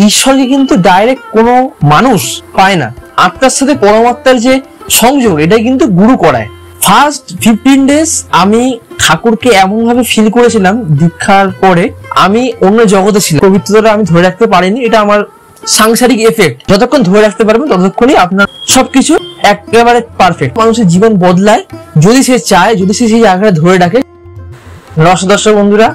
ঈশ্বরকে কিন্তু ডাইরেক্ট কোনো মানুষ পায় না। আত্মার সাথে পরমাত্মার যে সংযোগ, এটাই কিন্তু গুরু করায়। ফার্স্ট 15 ডেজ আমি ঠাকুরকে এমন ভাবে ফিল করেছিলাম, দীক্ষার পরে আমি অন্য জগতে ছিলাম। পবিত্রতা আমি ধরে রাখতে পারিনি, এটা আমার সাংসারিক এফেক্ট। যতক্ষণ ধরে রাখতে পারবেন ততক্ষণই আপনার সবকিছু একেবারে পারফেক্ট। মানুষের জীবন বদলায় যদি সে চায়, যদি সে সেই জায়গাটা ধরে রাখে। দর্শক বন্ধুরা,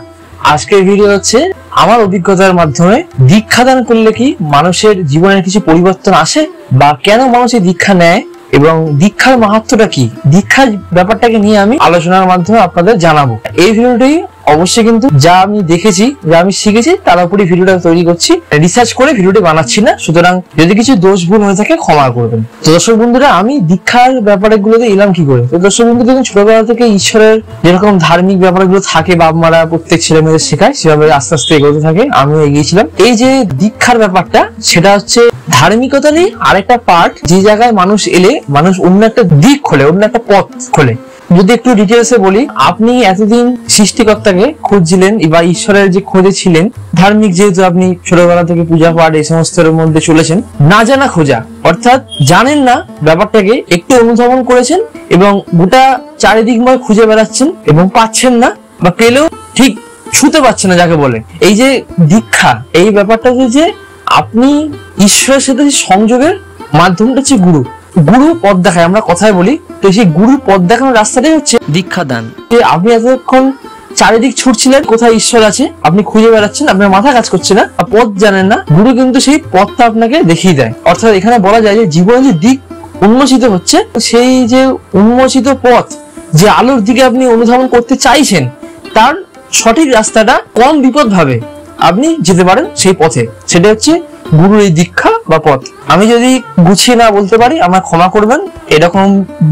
আজকের ভিডিও হচ্ছে আমার অভিজ্ঞতার মাধ্যমে দীক্ষাদান করলে কি মানুষের জীবনের কিছু পরিবর্তন আসে, বা কেন মানুষ এই দীক্ষা নেয়, এবং দীক্ষার মাহাত্ম্যটা কি, দীক্ষার ব্যাপারটাকে নিয়ে আমি আলোচনার মাধ্যমে আপনাদের জানাবো। এই ভিডিওটি অবশ্যই কিন্তু যা আমি দেখেছি, যা আমি শিখেছি তার উপরই ভিডিওটা তৈরি করছি, রিসার্চ করে ভিডিওটি বানাচ্ছি না। সুতরাং যদি কিছু দোষ ভুল হয়ে থাকে ক্ষমা করবেন। তো দর্শক বন্ধুরা, আমি দীক্ষার ব্যাপারগুলোতে এলাম কি করে? তো দর্শক বন্ধু, দেখুন, ছোটবেলা থেকে ঈশ্বরের যেরকম ধার্মিক ব্যাপারগুলো থাকে, বাপ মারা প্রত্যেক ছেলে মেয়েদের শেখায়, সেভাবে আস্তে আস্তে এগোতে থাকে। আমিও এগিয়েছিলাম। এই যে দীক্ষার ব্যাপারটা, সেটা হচ্ছে ধার্মিকতারই আরেকটা পার্ট, যে জায়গায় মানুষ এলে মানুষ অন্য একটা দিক খোলে, অন্য একটা পথ খোলে। যদি একটু ডিটেলসে বলি, আপনি এতদিন সৃষ্টিকর্তাকে খুঁজছিলেন বা ঈশ্বরের যে খোঁজে ছিলেন, ধার্মিক যেহেতু আপনি ছোটবেলা থেকে পূজা পাঠ এই সমস্তের মধ্যে চলেছেন, না জানা খোঁজা, অর্থাৎ জানেন না ব্যাপারটাকে, একটু অনুধাবন করেছেন এবং গোটা চারিদিকময় খুঁজে বেড়াচ্ছেন এবং পাচ্ছেন না, বা পেলেও ঠিক ছুতে পারছেন না যাকে বলে। এই যে দীক্ষা, এই ব্যাপারটা যে আপনি ঈশ্বরের সাথে সংযোগের মাধ্যমটা হচ্ছে গুরু। গুরু পথ দেখায়, আমরা কথায় বলি। তো সেই গুরুর পথ দেখানোর রাস্তাটাই হচ্ছে দীক্ষাদান। আপনি এতক্ষণ চারিদিক ছুটছিলেন, কোথায় ঈশ্বর আছে আপনি খুঁজে বেড়াচ্ছেন, আপনার মাথা কাজ করছে না, পথ জানেন না। গুরু কিন্তু সেই পথটা আপনাকে দেখিয়ে দেয়। অর্থাৎ এখানে বলা যায় যে জীবনের যে দিক উন্মোচিত হচ্ছে, সেই যে উন্মোচিত পথ, যে আলোর দিকে আপনি অনুধাবন করতে চাইছেন, তার সঠিক রাস্তাটা কম বিপদ ভাবে আপনি যেতে পারেন সেই পথে। সেটা হচ্ছে গুরুর এই দীক্ষা বা পথ। আমি যদি গুছিয়ে না বলতে পারি আমার ক্ষমা করবেন। এরকম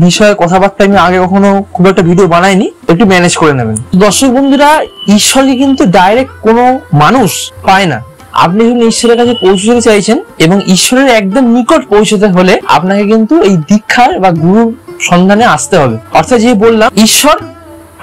বিষয়ে কথাবার্তা আমি আগে কখনো খুব একটা ভিডিও বানাইনি, একটু ম্যানেজ করে নেবেন। দর্শক বন্ধুরা, ঈশ্বরকে কিন্তু ডাইরেক্ট কোনো মানুষ পায় না। আপনি যখন ঈশ্বরের কাছে পৌঁছতে চাইছেন এবং ঈশ্বরের একদম নিকট পৌঁছতে হলে আপনাকে কিন্তু এই দীক্ষার বা গুরুর সন্ধানে আসতে হবে। অর্থাৎ যে বললাম, ঈশ্বর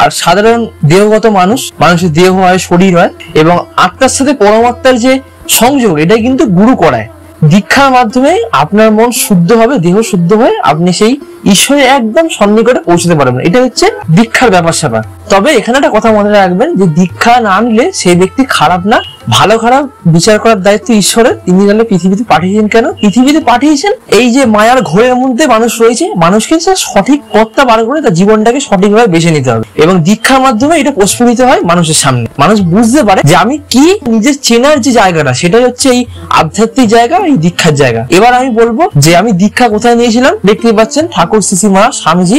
আর সাধারণ দেহগত মানুষ, মানুষের দেহ হয়, শরীর হয়, এবং আত্মার সাথে পরমাত্মার যে সংযোগ, এটাই কিন্তু গুরু করায়। দীক্ষার মাধ্যমে আপনার মন শুদ্ধ হবে, দেহ শুদ্ধ হয়ে আপনি সেই ঈশ্বরের একদম সন্নিকটে পৌঁছতে পারবেন। এটা হচ্ছে দীক্ষার ব্যাপার স্যাপার। তবে এখানে একটা কথা মনে রাখবেন, যে দীক্ষা না নিলে সেই ব্যক্তি খারাপ না, ভালো খারাপ বিচার করার দায়িত্ব ঈশ্বরের। তিনি গেলে পৃথিবীতে পাঠিয়েছেন কেন? পৃথিবীতে পাঠিয়েছেন এই যে মায়ার ঘোরের মধ্যে মানুষ রয়েছে, মানুষকে সঠিক পথটা বার করে তার জীবনটাকে সঠিকভাবে বেছে নিতে হবে। এবং দীক্ষার মাধ্যমে এটা প্রস্ফুটিত হয় মানুষের সামনে। মানুষ বুঝতে পারে যে আমি কি, নিজের চেনার যে জায়গাটা, সেটাই হচ্ছে এই আধ্যাত্মিক জায়গা, এই দীক্ষার জায়গা। এবার আমি বলবো যে আমি দীক্ষা কোথায় নিয়েছিলাম। দেখতে পাচ্ছেন ঠাকুর শ্রী মা স্বামীজি,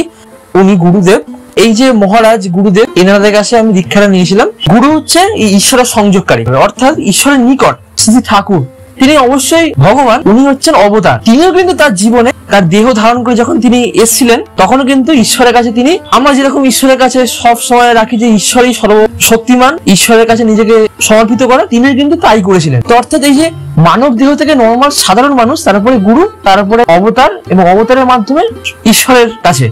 উনি গুরুদেব। এই যে মহারাজ গুরুদেব, এনাদের কাছে আমি দীক্ষাটা নিয়েছিলাম। গুরু হচ্ছে এই ঈশ্বরের সংযোগকারী, অর্থাৎ ঈশ্বরের নিকট। শ্রী ঠাকুর তিনি অবশ্যই ভগবান, উনি হচ্ছেন অবতার। তিনিও কিন্তু তার জীবনে তার দেহ ধারণ করে যখন তিনি এসেছিলেন, তখনও কিন্তু ঈশ্বরের কাছে তিনি, আমরা যেরকম ঈশ্বরের কাছে সব সময় রাখি যে ঈশ্বরই সর্বশক্তিমান, ঈশ্বরের কাছে নিজেকে সমর্পিত করা, তিনি কিন্তু তাই করেছিলেন। তো অর্থাৎ এই যে মানব দেহ থেকে নর্মাল সাধারণ মানুষ, তারপরে গুরু, তারপরে অবতার, এবং অবতারের মাধ্যমে ঈশ্বরের কাছে,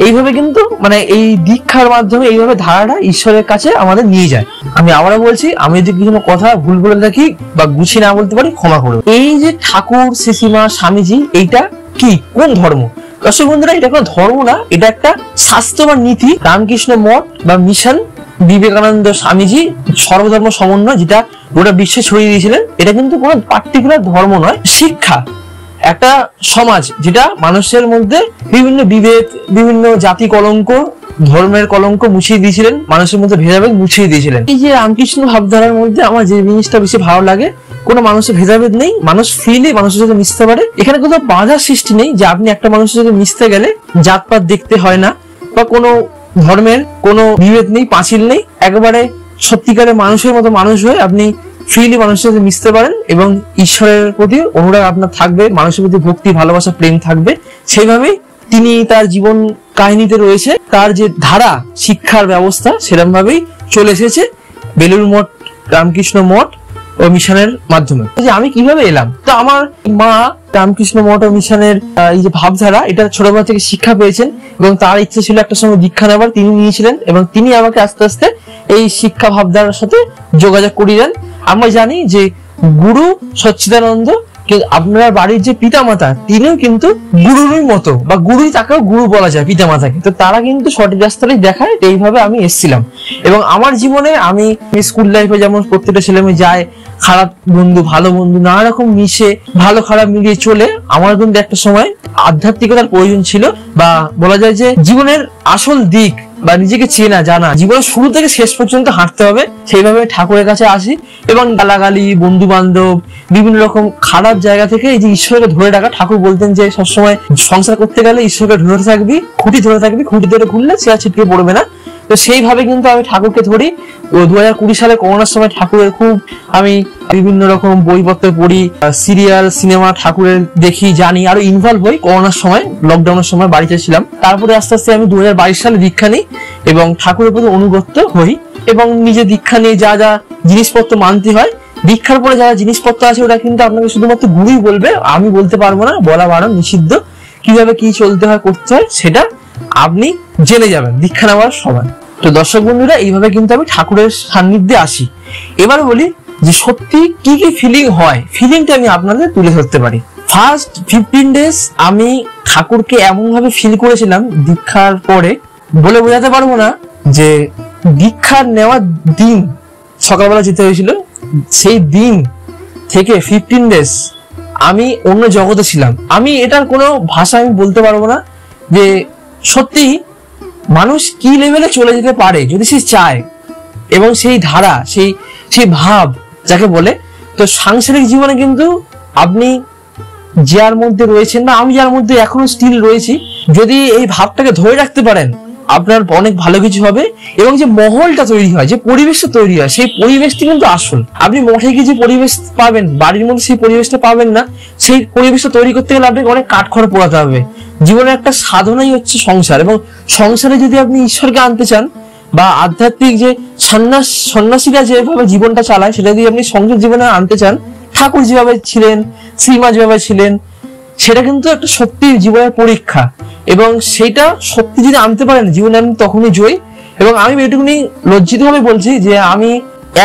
এইভাবে কিন্তু মানে এই দীক্ষার মাধ্যমে এইভাবে ধারাটা ঈশ্বরের কাছে আমাদের নিয়ে যায়। আমি আবারও বলছি, আমি যদি কোনো কথা ভুল বলে থাকি বা গুছিয়ে না বলতে পারি ক্ষমা করবো। এই যে ঠাকুর শ্রীমা স্বামীজি, এইটা কি, কোন ধর্ম? দর্শক বন্ধুরা, এটা কোনো ধর্ম না, এটা একটা শাস্ত্র বা নীতি। রামকৃষ্ণ মঠ বা মিশন, বিবেকানন্দ স্বামীজি সর্বধর্ম সমন্বয়, যেটা গোটা বিশ্বে ছড়িয়ে দিয়েছিলেন। এটা কিন্তু কোনো পার্টিকুলার ধর্ম নয়, শিক্ষা। একটা সমাজ যেটা মানুষের মধ্যে বিভিন্ন বিভেদ, বিভিন্ন জাতি কলঙ্ক, ধর্মের কলঙ্ক মুছিয়ে দিয়েছিলেন, মানুষের মধ্যে ভেদাভেদ মুছিয়ে দিয়েছিলেন। এই যে রামকৃষ্ণ ভাবধারার মধ্যে আমার যে জিনিসটা বেশি ভালো লাগে, কোনো মানুষের ভেদাভেদ নেই, মানুষ ফ্রিলি মানুষের সাথে মিশতে পারে। এখানে কোনো বাধার সৃষ্টি নেই যে আপনি একটা মানুষের সাথে মিশতে গেলে জাতপাত দেখতে হয় না, বা কোনো ধর্মের কোনো বিভেদ নেই, পাঁচিল নেই। একেবারে সত্যিকারের মানুষের মতো মানুষ হয়ে আপনি ফ্রিলি মানুষের সাথে মিশতে পারেন, এবং ঈশ্বরের প্রতি অনুরাগ আপনার থাকবে, মানুষের প্রতি ভক্তি, ভালোবাসা, প্রেম থাকবে। সেইভাবেই তিনি তার জীবন কাহিনীতে রয়েছে, তার যে ধারা, শিক্ষার ব্যবস্থা, সেরকম ভাবেই চলে এসেছে বেলুড় মঠ, রামকৃষ্ণ মঠ ও মিশনের মাধ্যমে। যে আমি কিভাবে এলাম, তো আমার মা রামকৃষ্ণ মঠ ও মিশনের এই যে ভাবধারা, এটা ছোটবেলা থেকে শিক্ষা পেয়েছেন, এবং তার ইচ্ছে ছিল একটা সময় দীক্ষা নেবার, তিনি নিয়েছিলেন, এবং তিনি আমাকে আস্তে আস্তে এই শিক্ষা ভাবধারার সাথে যোগাযোগ করিয়ে দেন। আমরা জানি যে গুরু সচ্চিদানন্দ, আপনার বাড়ির যে পিতা মাতা তিনিও কিন্তু গুরুরই মতো, বা গুরুই তাকেও গুরু বলা যায় পিতা মাতাকে। তো তারা কিন্তু সঠিক রাস্তাটাই দেখায়। এইভাবে আমি এসেছিলাম এবং আমার জীবনে আমি স্কুল লাইফে যেমন প্রত্যেকটা ছেলে মেয়ে যায়, খারাপ বন্ধু ভালো বন্ধু নানা রকম মিশে ভালো খারাপ মিলিয়ে চলে, আমার কিন্তু একটা সময় আধ্যাত্মিকতার প্রয়োজন ছিল, বা বলা যায় যে জীবনের আসল দিক বা নিজেকে চেনা জানা, জীবনের শুরু থেকে শেষ পর্যন্ত হাঁটতে হবে। সেইভাবে ঠাকুরের কাছে আসি এবং গালাগালি, বন্ধু বান্ধব, বিভিন্ন রকম খারাপ জায়গা থেকে এই যে ঈশ্বরকে ধরে রাখা। ঠাকুর বলতেন যে সবসময় সংসার করতে গেলে ঈশ্বরকে ধরে থাকবি, খুঁটি ধরে থাকবি, খুঁটি ধরে ঘুরলে সে আর ছিটকে পড়বে না। তো সেইভাবে কিন্তু আমি ঠাকুরকে ধরি। 2020 সালে করোনার সময় ঠাকুরের খুব আমি বিভিন্ন রকম বইপত্র পড়ি, সিরিয়াল সিনেমা ঠাকুরের দেখি, জানি, আরো ইনভলভ হই। করোনার সময় লকডাউনের সময় বাড়িতে ছিলাম। তারপরে আস্তে আস্তে আমি 2022 সালে দীক্ষা নিই এবং ঠাকুরের প্রতি অনুগত হই এবং নিজে দীক্ষা নিয়ে যা যা জিনিসপত্র মানতে হয়, দীক্ষার পরে যারা জিনিসপত্র আছে ওটা কিন্তু আপনাকে শুধুমাত্র গুরুই বলবে, আমি বলতে পারবো না, বলা বারণ নিষিদ্ধ। কিভাবে কি চলতে হয় করতে হয় সেটা আপনি জেনে যাবেন দীক্ষা নেওয়ার সময়। তো দর্শক বন্ধুরা, এইভাবে কিন্তু আমি ঠাকুরের সান্নিধ্যে আসি। এবার বলি যে সত্যি কি কি ফিলিং হয়, ফিলিংটা আমি আপনাদের তুলে ধরতে পারি। ফার্স্ট 15 ডেজ আমি ঠাকুরকে এমন ভাবে ফিল করেছিলাম দীক্ষার পরে, বলে বোঝাতে পারবো না। যে দীক্ষার নেওয়ার দিন সকালবেলা যেতে হয়েছিল, সেই দিন থেকে 15 ডেজ আমি অন্য জগতে ছিলাম। আমি এটার কোনো ভাষা আমি বলতে পারবো না যে সত্যি মানুষ কি লেভেলে চলে যেতে পারে যদি সে চায়, এবং সেই ধারা, সেই ভাব যাকে বলে। তো সাংসারিক জীবনে কিন্তু আপনি যার মধ্যে রয়েছেন, বা আমি যার মধ্যে এখনো স্টিল রয়েছি, যদি এই ভাবটাকে ধরে রাখতে পারেন আপনার অনেক ভালো কিছু হবে। এবং যে মহলটা তৈরি হয়, যে পরিবেশটা তৈরি হয়, সেই পরিবেশটি কিন্তু আসল। আপনি মঠে গিয়ে যে পরিবেশ পাবেন, বাড়ির মধ্যে সেই পরিবেশটা পাবেন না। সেই পরিবেশটা তৈরি করতে গেলে আপনাকে অনেক কাঠখড় পোড়াতে হবে। জীবনের একটা সাধনাই হচ্ছে সংসার, এবং সংসারে যদি আপনি ঈশ্বরকে আনতে চান, বা আধ্যাত্মিক যে সন্ন্যাসীরা যেভাবে জীবনটা চালায় সেটা যদি আপনি সংসার জীবনে আনতে চান, ঠাকুর যেভাবে ছিলেন, শ্রীমা যেভাবে ছিলেন, সেটা কিন্তু একটা সত্যি জীবনের পরীক্ষা। এবং সেটা সত্যি যদি আনতে পারেন জীবনে, আপনি তখনই জয়ী। এবং আমি এটুকুনি লজ্জিত ভাবে বলছি যে আমি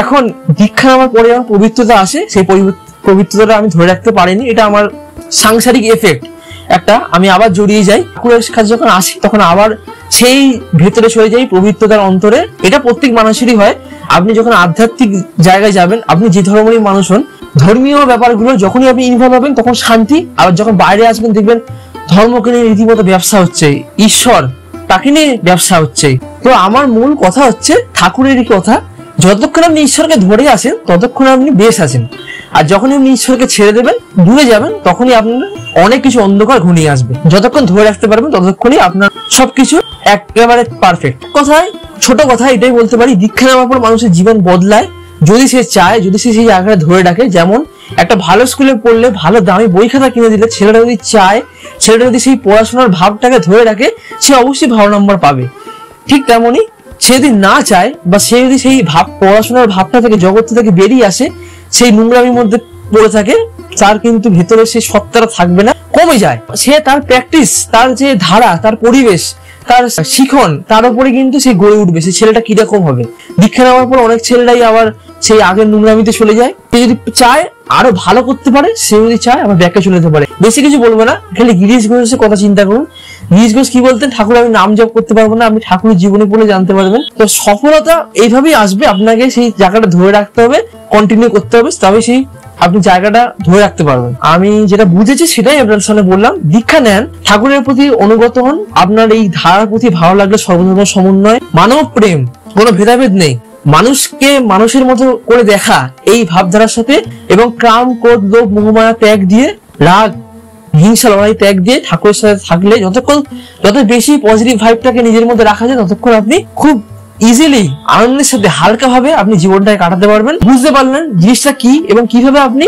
এখন দীক্ষা নেওয়ার পরে আমার পবিত্রতা আসে, সেই পবিত্রতাটা আমি ধরে রাখতে পারিনি। এটা আমার সাংসারিক এফেক্ট একটা। আমি আবার জড়িয়ে যাই ঠাকুরের কাছে, যখন আসি তখন আবার সেই ভেতরে চলে যাই পবিত্রতার অন্তরে। এটা প্রত্যেক মানুষেরই হয়। আপনি যখন আধ্যাত্মিক জায়গায় যাবেন, আপনি যে ধর্মেরই মানুষ হন, ধর্মীয় ব্যাপারগুলো যখনই আপনি ইনভলভ হবেন তখন শান্তি। আবার যখন বাইরে আসবেন দেখবেন ধর্মকে নিয়ে রীতিমতো ব্যবসা হচ্ছে, ঈশ্বর তাকে নিয়ে ব্যবসা হচ্ছে। তো আমার মূল কথা হচ্ছে ঠাকুরেরই কথা, যতক্ষণ আপনি ঈশ্বরকে ধরে আসেন ততক্ষণ আপনি বেশ আছেন। আর যখনই আপনি ঈশ্বরকে ছেড়ে দেবেন, দূরে যাবেন, তখনই আপনার অনেক কিছু অন্ধকার ঘনিয়ে আসবে। যতক্ষণ ধরে রাখতে পারবেন ততক্ষণই আপনার সবকিছু একেবারে পারফেক্ট। কথায় ছোট কথা এটাই বলতে পারি, দীক্ষা নেওয়ার পর মানুষের জীবন বদলায় যদি সে চায়, যদি সে সেই জায়গায় ধরে রাখে। যেমন একটা ভালো স্কুলে পড়লে ভালো দামি বই খাতা কিনে দিলে ছেলেটা যদি চায়, ছেলেটা যদি সেই পড়াশোনার ভাবটাকে ধরে রাখে, সে অবশ্যই ভালো নম্বর পাবে। ঠিক তেমনই সে যদি না চায়, বা সে যদি সেই পড়াশোনার ভাবটা থেকে, জগৎ থেকে বেরিয়ে আসে, সেই নোংরামির মধ্যে পড়ে থাকে, তার কিন্তু ভেতরে সেই সত্তাটা থাকবে না, কমে যায়। সে তার প্র্যাকটিস, তার যে ধারা, তার পরিবেশ, তার শিখন, তার উপরে কিন্তু সে গড়ে উঠবে সে ছেলেটা কিরকম হবে। দীক্ষা নেওয়ার পর অনেক ছেলেরাই আবার সেই আগের নোংরামিতে চলে যায়। সে যদি চায় আরো ভালো করতে পারে, সে যদি চায় আবার ব্যাকে চলে যেতে পারে। বেশি কিছু বলবো না, খালি গিরিশ ঘোষের কথা চিন্তা করুন। গিরিশ ঘোষ কি বলতেন, ঠাকুর আমি নাম জপ করতে পারবো না, আপনি ঠাকুরের জীবনী পড়ে জানতে পারবেন। তো সফলতা এইভাবেই আসবে, আপনাকে সেই জায়গাটা ধরে রাখতে হবে, কন্টিনিউ করতে হবে, তবে সেই আপনি জায়গাটা ধরে রাখতে পারবেন। আমি যেটা বুঝেছি সেটাই আপনার সামনে বললাম। দীক্ষা নেন, ঠাকুরের প্রতি অনুগত হন, আপনার এই ধারার প্রতি ভালো লাগলে সর্বধর্ম সমন্বয়, মানব প্রেম, কোনো ভেদাভেদ নেই, মানুষকে মানুষের মতো করে দেখা, এই ভাবধারার সাথে, এবং কাম ক্রোধ লোভ মোহমায়া ত্যাগ দিয়ে, রাগ হিংসা লড়াই ত্যাগ দিয়ে ঠাকুরের সাথে থাকলে, যত বেশি পজিটিভ ভাইবটাকে নিজের মধ্যে রাখা যায়, ততক্ষণ আপনি খুব ইজিলি আনন্দের সাথে হালকা ভাবে আপনি জীবনটাকে কাটাতে পারবেন। বুঝতে পারলেন জিনিসটা কি, এবং কিভাবে আপনি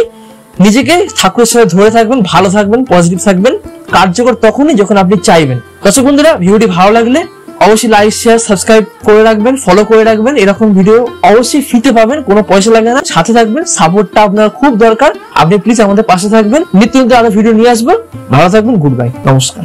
নিজেকে ঠাকুরের সাথে ধরে থাকবেন, ভালো থাকবেন, পজিটিভ থাকবেন। কার্যকর তখনই যখন আপনি চাইবেন। দর্শক বন্ধুরা, ভিডিওটি ভালো লাগলে অবশ্যই লাইক শেয়ার সাবস্ক্রাইব করে রাখবেন, ফলো করে রাখবেন। এরকম ভিডিও অবশ্যই ফ্রিতে পাবেন, কোনো পয়সা লাগে না। সাথে থাকবেন, সাপোর্টটা আপনার খুব দরকার। আপনি প্লিজ আমাদের পাশে থাকবেন। নিত্য নতুন আরো ভিডিও নিয়ে আসবো। ভালো থাকবেন, গুড বাই, নমস্কার।